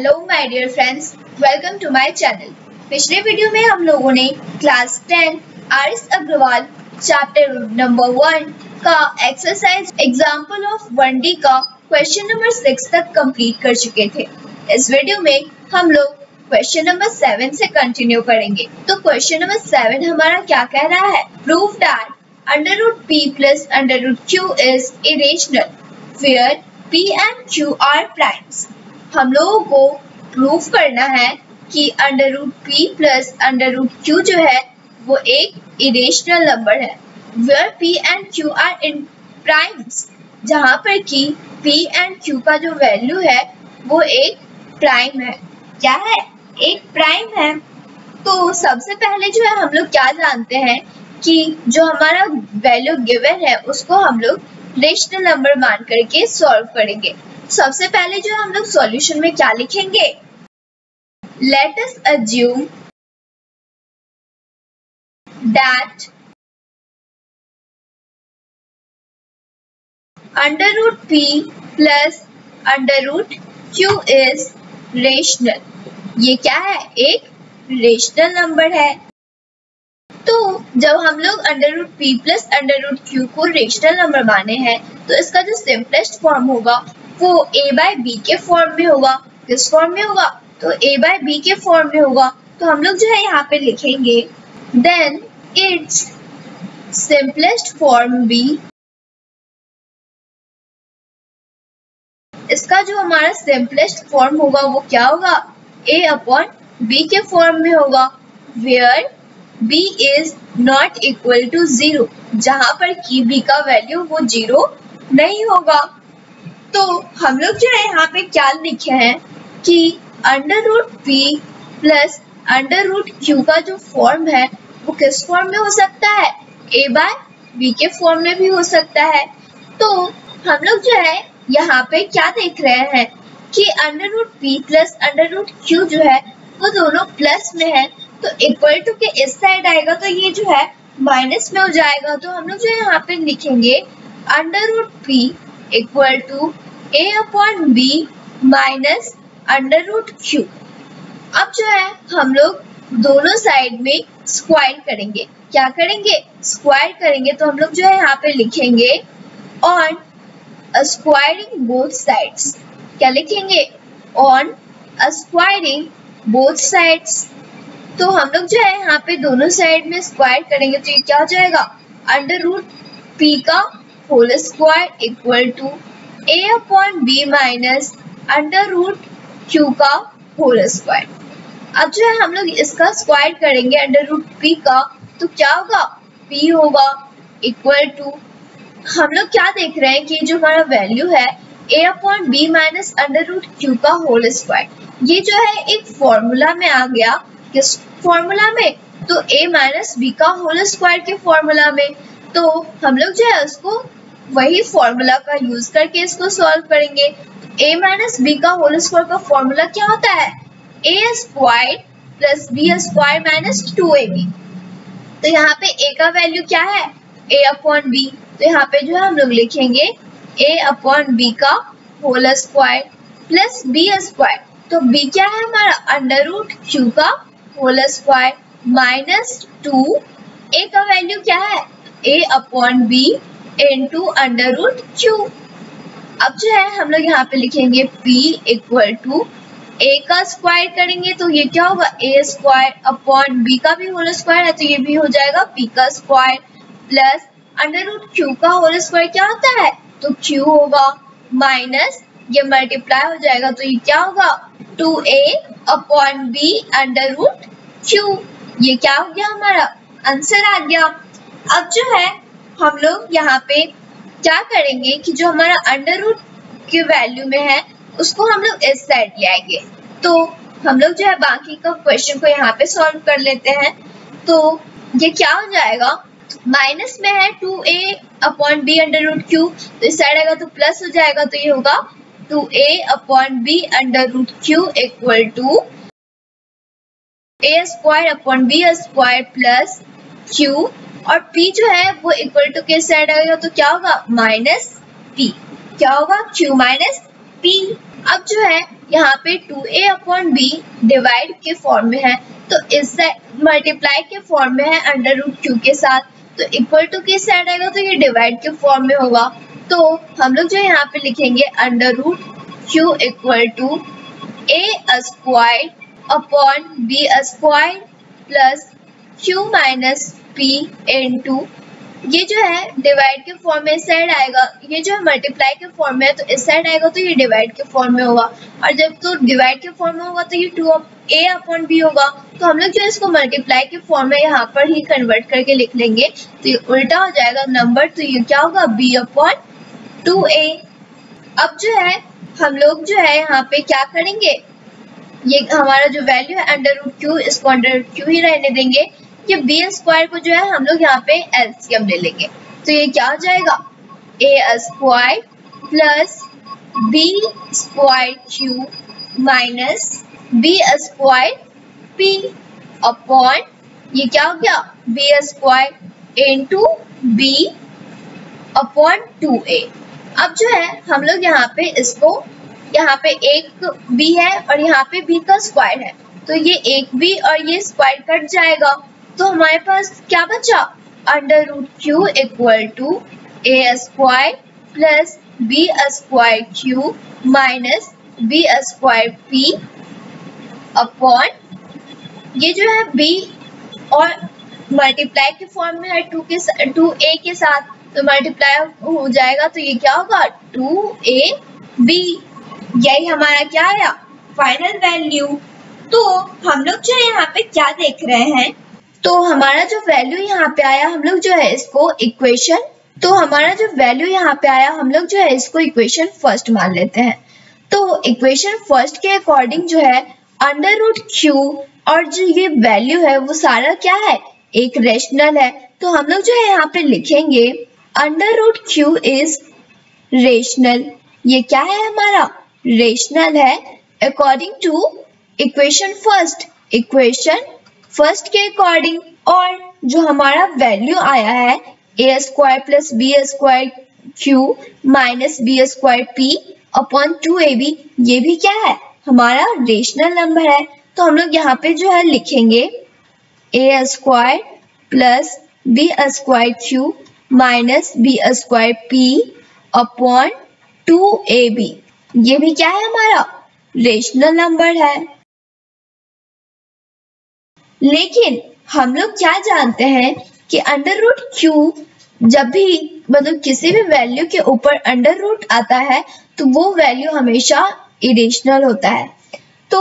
Hello my dear friends, welcome to my channel. पिछले video में हम लोगों ने class 10 R S. Agarwal chapter number 1 का एक्सरसाइज एग्जाम्पल ऑफ 1D का क्वेश्चन नंबर 6 तक कंप्लीट कर चुके थे। इस वीडियो में हम लोग क्वेश्चन नंबर 7 से कंटिन्यू करेंगे। तो क्वेश्चन नंबर 7 हमारा क्या कह रहा है? Prove that √p plus √q is irrational where p and q are primes। हम लोगों को प्रूफ करना है कि √p plus √q जो है वो एक इरेशनल नंबर है where p and q are in primes, जहाँ पर कि p and q का जो वैल्यू है वो एक प्राइम है। क्या है? एक प्राइम है। तो सबसे पहले जो है हम लोग क्या जानते हैं कि जो हमारा वैल्यू गिवन है उसको हम लोग रेशनल नंबर मान करके सॉल्व करेंगे। सबसे पहले जो हम लोग सॉल्यूशन में क्या लिखेंगे? Let us assume that √p plus √q is rational. ये क्या है? एक रेशनल नंबर है। तो जब हम लोग √p plus √q को रेशनल नंबर माने हैं तो इसका जो सिंपलेस्ट फॉर्म होगा वो a/b के फॉर्म में होगा। किस फॉर्म में होगा? तो a/b के फॉर्म में होगा। तो हम लोग जो है यहाँ पे लिखेंगे then its simplest form b। इसका जो हमारा सिंपलेस्ट फॉर्म होगा वो क्या होगा? a/b के फॉर्म में होगा where b is not equal to 0, जहां पर कि b का वैल्यू वो 0 नहीं होगा। तो हम लोग जो है यहाँ पे क्या लिखे हैं कि √p plus √q का जो फॉर्म है वो किस फॉर्म में हो सकता है? a/b के फॉर्म में भी हो सकता है। तो हम लोग जो है यहाँ पे क्या देख रहे हैं कि √p plus √q जो है वो दोनों प्लस में है, तो इक्वल टू के इस साइड आएगा तो ये जो है माइनस में हो जाएगा। तो हम लोग जो यहाँ पे लिखेंगे √p equal to a/b minus √q। अब जो है हम लोग दोनों साइड में स्क्वायर करेंगे। क्या करेंगे? स्क्वायर करेंगे। तो हम लोग जो है यहाँ पे लिखेंगे ऑन स्क्वायरिंग बोथ साइड्स। क्या लिखेंगे? On squaring both sides. तो हम लोग जो है यहाँ पे दोनों साइड में स्क्वायर करेंगे तो ये क्या हो जाएगा? √p का whole square equal to a/b minus √q का होल स्क्वायर। अब जो है हम लोग इसका स्क्वायर करेंगे √p का, तो क्या होगा? p होगा इक्वल टू, हम लोग क्या देख रहे हैं कि जो हमारा वैल्यू है a/b माइनस √q का होल स्क्वायर, ये जो है एक फॉर्मूला में आ गया। किस फॉर्मूला में? तो a माइनस b का होल स्क्वायर के फॉर्मूला में। तो हम लोग जो है उसको वही फॉर्मूला का यूज करके इसको सॉल्व करेंगे। a माइनस b का होल स्क्वायर का फॉर्मूला क्या होता है? a square plus b square minus 2ab। तो यहाँ पे a का वैल्यू क्या है? a/b। तो यहाँ पे जो है हम लोग लिखेंगे a/b का whole square plus b square. तो b क्या है हमारा? √q का होल स्क्वायर माइनस 2। a का वैल्यू क्या है? a/b into √q। अब जो है हम लोग यहाँ पे लिखेंगे p इक्वल टू a का स्क्वायर करेंगे तो ये क्या होगा? a स्क्वायर अपॉन b का भी होल स्क्वायर है तो ये भी हो जाएगा b का स्क्वायर प्लस √q का होल स्क्वायर क्या होता है? तो q होगा माइनस ये मल्टीप्लाई हो जाएगा तो ये क्या होगा? 2a/b √q। ये क्या हो गया? हमारा आंसर आ गया। अब जो है हम लोग यहाँ पे क्या करेंगे कि जो हमारा √ के वैल्यू में है उसको हम लोग इस साइड ले आएंगे। तो हम लोग जो है बाकी का क्वेश्चन को यहाँ पे सॉल्व कर लेते हैं। तो ये क्या हो जाएगा? माइनस में है 2a/b √q, तो इस साइड आएगा तो प्लस हो जाएगा। तो ये होगा 2a/b √q equal to a square b square plus q, और p जो है वो इक्वल टू के साइड आएगा तो क्या होगा? Minus p। क्या होगा? q minus p। अब जो है यहाँ पे 2a अपॉन b डिवाइड के फॉर्म में है, तो इस साइड मल्टीप्लाई के फॉर्म में है अंडर रूट क्यू के साथ, तो इक्वल टू किस साइड आएगा, तो ये डिवाइड के फॉर्म में होगा। तो हम लोग जो यहाँ पे लिखेंगे under root Q equal to a square upon b square plus q minus p into, ये जो है डिवाइड के फॉर्म में इस साइड आएगा, ये जो है मल्टीप्लाई के फॉर्म में है तो इस साइड आएगा, तो ये डिवाइड के फॉर्म में होगा, और जब तो डिवाइड के फॉर्म में होगा तो ये 2a अपॉन b होगा। तो हम लोग जो है इसको मल्टीप्लाई के फॉर्म में यहाँ पर ही कन्वर्ट करके लिख लेंगे, तो ये उल्टा हो जाएगा नंबर, तो ये क्या होगा b अपॉन 2a। अब जो है हम लोग जो है यहाँ पे क्या करेंगे, ये हमारा जो वैल्यू है अंडर रूट क्यू, इसको अंडर रूट क्यू ही रहने देंगे। ये बी स्क्वायर को जो है हम लोग यहाँ पे एलसीएम ले लेंगे, तो ये क्या हो जाएगा A square plus B square Q minus B square P upon, ये क्या हो गया B square into B upon 2a। अब जो है हम लोग यहाँ पे इसको, यहाँ पे एक b है और यहाँ पे b का स्क्वायर है, तो ये एक b और ये स्क्वायर कट जाएगा, तो हमारे पास क्या बचा under root Q equal to A square plus B square Q minus B square P upon, ये जो है b और मल्टीप्लाई के फॉर्म में है 2a के साथ, तो मल्टीप्लाई हो जाएगा, तो ये क्या होगा 2ab। यही हमारा क्या आया फाइनल वैल्यू। तो हम लोग जो है यहाँ पे क्या देख रहे हैं, तो हमारा जो वैल्यू यहाँ पे आया हम लोग जो है इसको इक्वेशन, तो हमारा जो वैल्यू यहाँ पे आया हम लोग जो है इसको इक्वेशन फर्स्ट मान लेते हैं। तो इक्वेशन फर्स्ट के अकॉर्डिंग जो है अंडर रूट क्यू और जो ये वैल्यू है वो सारा क्या है एक रेशनल है, तो हम लोग जो है यहाँ पे लिखेंगे under root Q is rational. ये क्या है हमारा रेशनल है according to equation first, equation first के अकॉर्डिंग। और जो हमारा वैल्यू आया है A square plus B square Q minus B square P upon 2ab, ये भी क्या है हमारा रेशनल नंबर है, तो हम लोग यहाँ पे जो है लिखेंगे A square plus B square Q minus B square P upon 2ab, ये भी क्या है हमारा रेशनल नंबर है। लेकिन हम लोग क्या जानते हैं कि अंडर रूट क्यू जब भी मतलब किसी भी वैल्यू के ऊपर अंडर रूट आता है तो वो वैल्यू हमेशा इरेशनल होता है। तो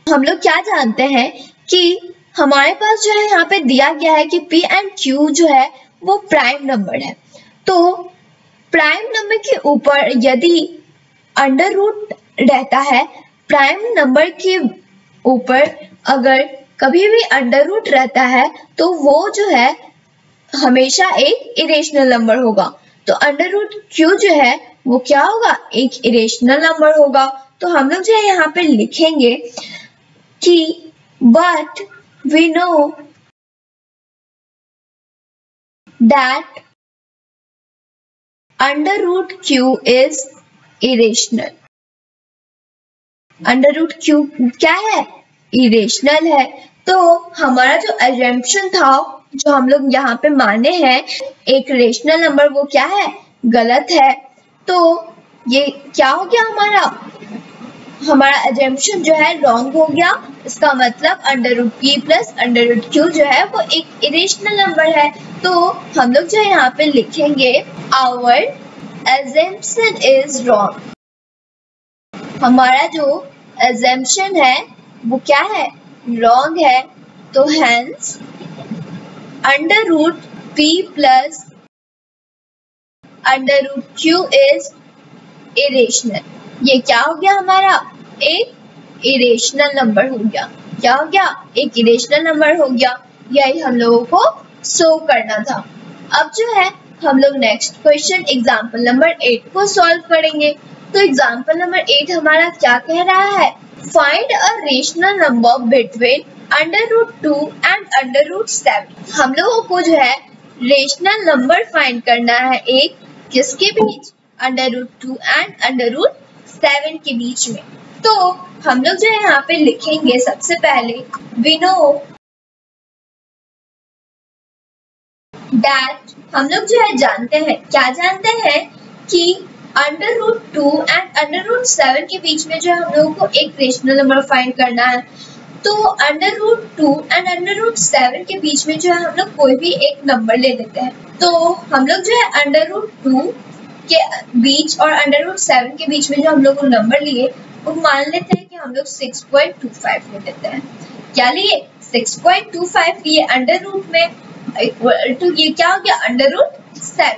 हम लोग क्या जानते हैं कि हमारे पास जो है यहाँ पे दिया गया है कि P एंड Q जो है वो प्राइम नंबर है, तो प्राइम नंबर के ऊपर यदि अंडर रूट रहता है, प्राइम नंबर के ऊपर अगर कभी भी अंडर रूट रहता है तो वो जो है हमेशा एक इरेशनल नंबर होगा। तो अंडर रूट क्यू जो है वो क्या होगा एक इरेशनल नंबर होगा। तो हम लोग जो है यहाँ पे लिखेंगे कि but we know that under root Q is irrational. Under root Q क्या है इरेशनल है। तो हमारा जो अजम्पशन था जो हम लोग यहाँ पे माने हैं एक रेशनल नंबर वो क्या है गलत है। तो ये क्या हो गया हमारा अजम्पशन जो है रॉन्ग हो गया। इसका मतलब under root p plus under root q जो है वो एक इरेशनल नंबर है। तो हम लोग जो है यहाँ पे लिखेंगे आवर assumption इज रॉन्ग। हमारा जो assumption है वो क्या है रॉन्ग है। तो hence under root p plus under root Q is irrational. ये क्या हो गया हमारा एक इरेशनल नंबर हो गया। क्या हो गया एक इरेशनल नंबर हो गया। यही हम लोगों को शो करना था। अब जो है हम लोग नेक्स्ट क्वेश्चन एग्जाम्पल नंबर 8 को सॉल्व करेंगे। तो एग्जाम्पल नंबर 8 हमारा क्या कह रहा है find a rational number between under root 2 and under root 7। हम लोगों को जो है रेशनल नंबर फाइंड करना है एक किसके बीच under root 2 and under root 7 के बीच में। तो हम लोग जो है यहाँ पे लिखेंगे सबसे पहले we know that, हम लोग जो है जानते हैं, क्या जानते हैं कि √2 एंड √7 के बीच में जो हम लोगों को एक रेशनल नंबर फाइंड करना है। तो √2 एंड √7 के बीच में जो है हम लोग कोई भी एक नंबर ले लेते हैं। तो हम लोग जो है √2 के बीच और √7 के बीच में जो हम लोग नंबर लिए वो मान लेते हैं कि हम लोग 6.25 ले लेते हैं। क्या लिए? 6.25 लिए अंडर रूट में, इक्वल टू ये क्या हो गया √7।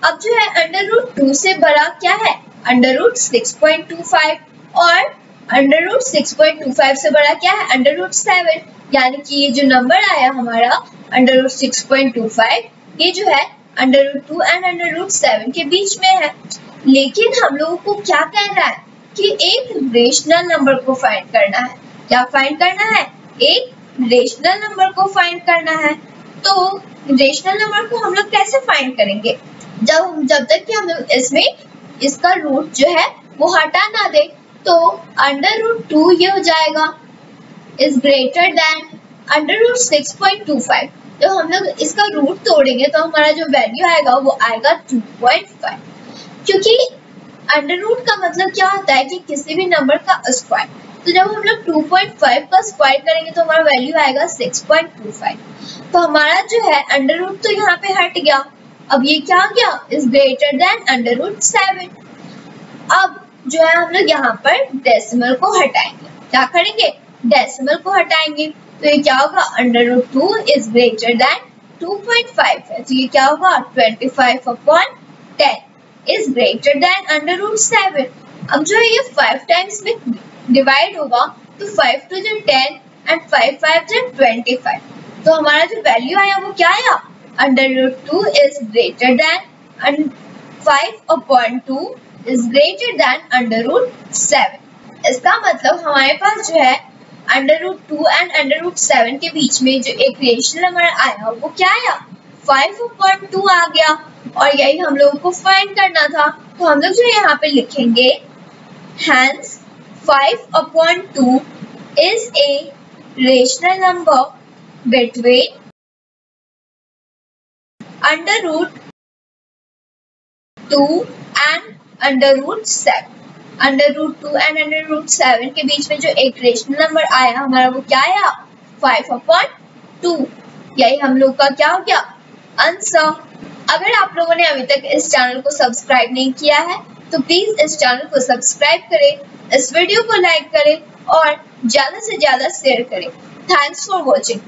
अब जो है √2 से बड़ा क्या है √6.25 और √6.25 से बड़ा क्या है √7, यानी कि ये जो नंबर आया हमारा √6.25 ये जो है √2 एंड √7 के बीच में है। लेकिन हम लोगों को क्या कह रहा है कि एक रेशनल नंबर को फाइंड करना है। क्या फाइंड करना है? एक रेशनल नंबर को फाइंड करना है। तो रेशनल नंबर को हम लोग कैसे फाइंड करेंगे? जब तक कि हम लोग इसमें इसका रूट जो है वो हटा ना दे। तो √2 ये हो जाएगा इज ग्रेटर देन √6.25। जब हम लोग इसका रूट तोड़ेंगे तो हमारा जो वैल्यू आएगा वो आएगा 2.5, क्योंकि अंडर रूट का मतलब क्या होता है कि किसी भी नंबर का स्क्वायर। तो जब हम लोग 2.5 का स्क्वायर करेंगे तो हमारा वैल्यू आएगा 6.25। तो हमारा जो है अंडर रूट तो यहाँ पे हट गया। अब ये क्या हो गया? Is greater than √7। अब जो है हम लोग यहाँ पर डेसिमल को हटाएंगे। क्या करेंगे? डेसिमल को हटाएंगे। तो ये क्या होगा? √2 इज ग्रेटर देन 2.5 है, तो ये क्या होगा? 25/10 इज ग्रेटर देन √7। अब जो है ये 5 टाइम्स में डिवाइड होगा, तो 5 2 = 10 एंड 5 5 = 25। तो हमारा जो वैल्यू आया वो क्या आया? √2 is greater than 5/2 is greater than √7। इसका मतलब हमारे पास जो है √2 एंड √7 के बीच में जो एक रेशनल नंबर आया वो क्या आया? 5/2 आ गया, और यही हम लोगों को फाइंड करना था। तो हम लोग जो यहाँ पे लिखेंगे hence 5/2 is a rational number between √2 and √7। √2 and √7 के बीच में जो एक रेशनल नंबर आया हमारा वो क्या आया? 5/2। यही हम लोग का क्या हो गया? आंसर। अगर आप लोगों ने अभी तक इस चैनल को सब्सक्राइब नहीं किया है तो प्लीज इस चैनल को सब्सक्राइब करें, इस वीडियो को लाइक करें और ज्यादा से ज्यादा शेयर करें। Thanks for watching.